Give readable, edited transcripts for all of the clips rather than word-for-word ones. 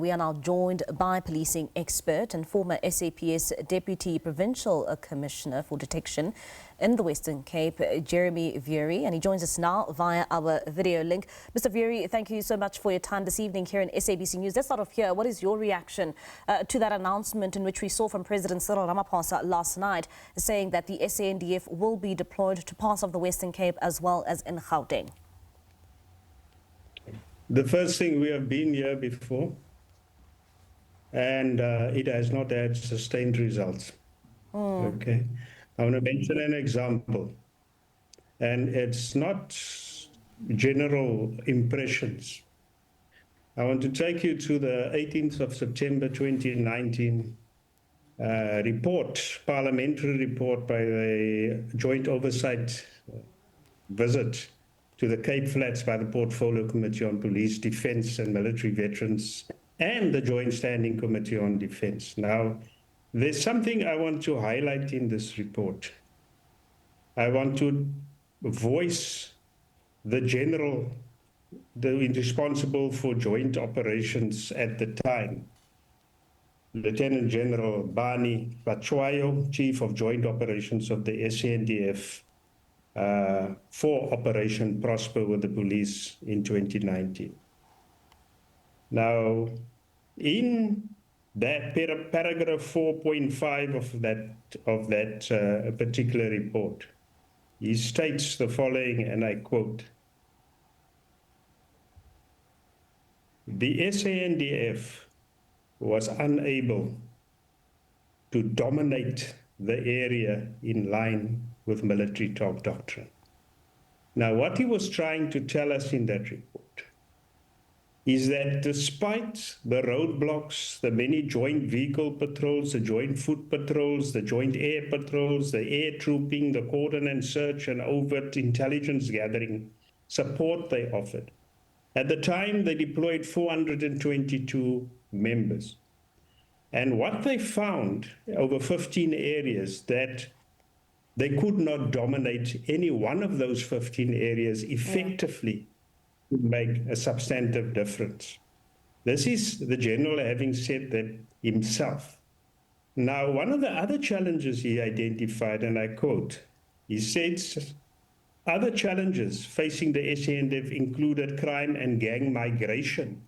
We are now joined by policing expert and former SAPS Deputy Provincial Commissioner for Detection in the Western Cape, Jeremy Vearey, and he joins us now via our video link. Mr. Vearey, thank you so much for your time this evening here in SABC News. Let's start off here. What is your reaction to that announcement in which we saw from President Cyril Ramaphosa last night saying that the SANDF will be deployed to parts of the Western Cape as well as in Gauteng? The first thing, we have been here before, and it has not had sustained results. Okay, I want to mention an example, and it's not general impressions. I want to take you to the 18th of September 2019 report, parliamentary report by the Joint Oversight visit to the Cape Flats by the Portfolio Committee on Police, Defence and Military Veterans and the Joint Standing Committee on Defence. Now, there's something I want to highlight in this report. I want to voice the general, responsible for joint operations at the time, Lieutenant General Bani Batswayo, Chief of Joint Operations of the SANDF, for Operation Prosper with the police in 2019. Now, in that paragraph 4.5 of that particular report, he states the following, and I quote: "The SANDF was unable to dominate the area in line with military top doctrine." Now, what he was trying to tell us in that report is that despite the roadblocks, the many joint vehicle patrols, the joint foot patrols, the joint air patrols, the air trooping, the cordon and search and overt intelligence gathering support they offered, at the time they deployed 422 members. And what they found over 15 areas, that they could not dominate any one of those 15 areas effectively to make a substantive difference. This is the general having said that himself. Now, one of the other challenges he identified, and I quote, he says, "Other challenges facing the SANDF included crime and gang migration,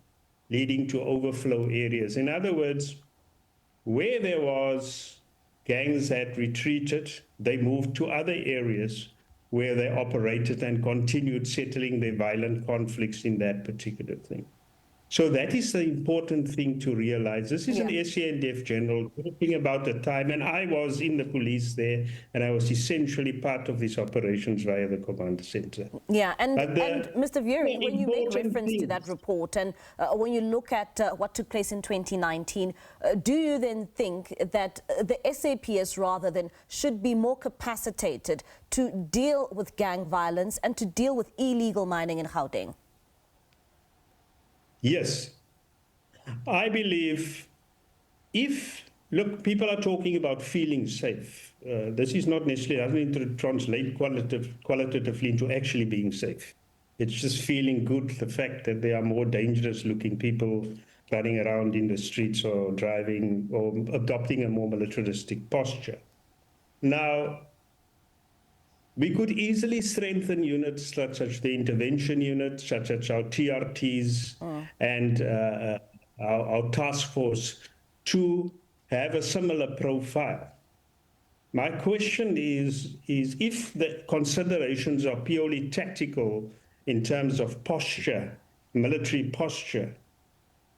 leading to overflow areas." In other words, where there was gangs had retreated, they moved to other areas where they operated and continued settling their violent conflicts in that particular thing. So that is the important thing to realize. This is an SANDF general talking about the time, and I was in the police there, and I was essentially part of these operations via the command center. Yeah, and Mr. Vearey, when you make reference to that report and when you look at what took place in 2019, do you then think that the SAPS rather than should be more capacitated to deal with gang violence and to deal with illegal mining in Gauteng? Yes, I believe look, people are talking about feeling safe. This is not necessarily, doesn't translate qualitatively into actually being safe. It's just feeling good, the fact that there are more dangerous looking people running around in the streets or driving or adopting a more militaristic posture. Now, we could easily strengthen units such as the intervention units, such as our TRTs and our task force to have a similar profile. My question is if the considerations are purely tactical in terms of posture, military posture,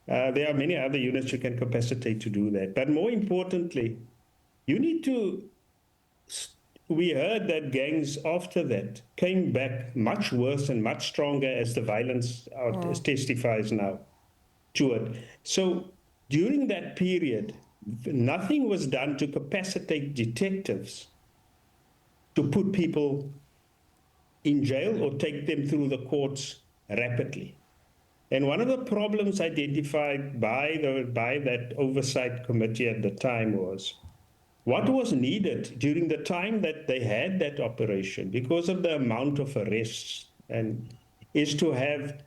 there are many other units you can capacitate to do that. But more importantly, you need to... We heard that gangs after that came back much worse and much stronger as the violence testifies now to it. So during that period, nothing was done to capacitate detectives to put people in jail or take them through the courts rapidly. And one of the problems identified by that oversight committee at the time was what was needed during the time that they had that operation, because of the amount of arrests, and is to have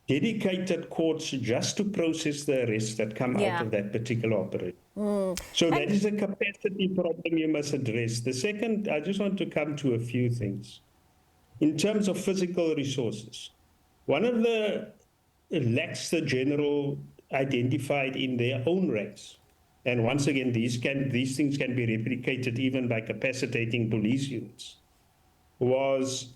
dedicated courts just to process the arrests that come out of that particular operation. So that is a capacity problem you must address. The second, I just want to come to a few things. In terms of physical resources, one of the lacks the general identified in their own ranks, and once again, these things can be replicated even by capacitating police units, was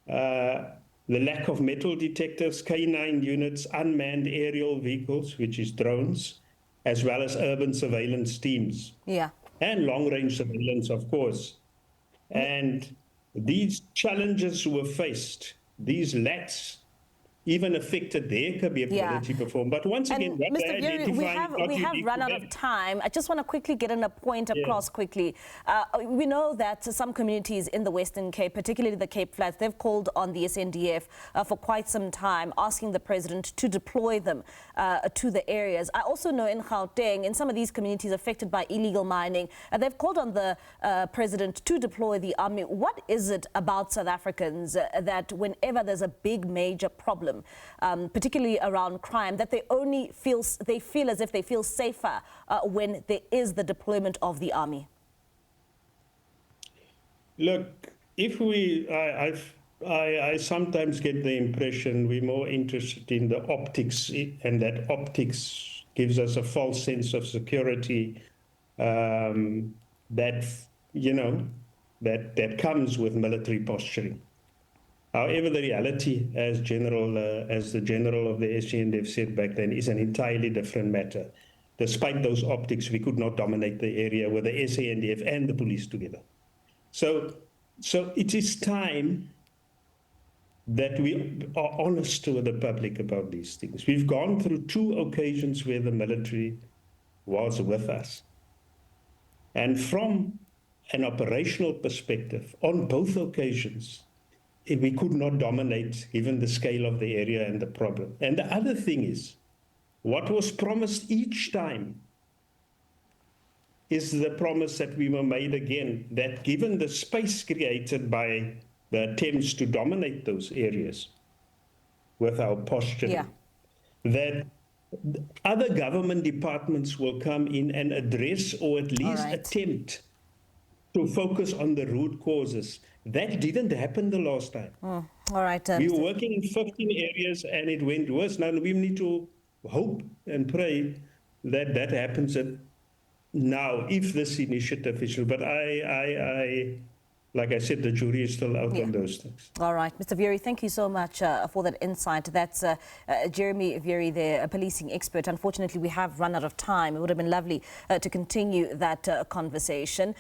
the lack of metal detectors, K9 units, unmanned aerial vehicles, which is drones, as well as urban surveillance teams. Yeah. And long-range surveillance, of course. And these challenges were faced, these lacks even affected their capability to perform. But once again, what Mr. Vearey, we have run out of time. I just want to quickly get in a point across quickly. We know that some communities in the Western Cape, particularly the Cape Flats, they've called on the SANDF for quite some time, asking the president to deploy them to the areas. I also know in Gauteng, in some of these communities affected by illegal mining, they've called on the president to deploy the army. What is it about South Africans that whenever there's a big major problem, particularly around crime, that they feel as if they feel safer when there is the deployment of the army? Look, if I sometimes get the impression we're more interested in the optics, and that optics gives us a false sense of security that comes with military posturing. However, the reality, as the general of the SANDF said back then, is an entirely different matter. Despite those optics, we could not dominate the area with the SANDF and the police together. So it is time that we are honest to the public about these things. We've gone through 2 occasions where the military was with us. And from an operational perspective, on both occasions, we could not dominate given the scale of the area and the problem. And the other thing is, what was promised each time is the promise that we were made again, that given the space created by the attempts to dominate those areas with our posturing, that other government departments will come in and address, or at least attempt to focus on the root causes. That didn't happen the last time. All right. We were working in 15 areas and it went worse. Now we need to hope and pray that that happens now, if this initiative is true. But like I said, the jury is still out on those things. All right. Mr. Vearey, thank you so much for that insight. That's Jeremy Vearey, the policing expert. Unfortunately, we have run out of time. It would have been lovely to continue that conversation.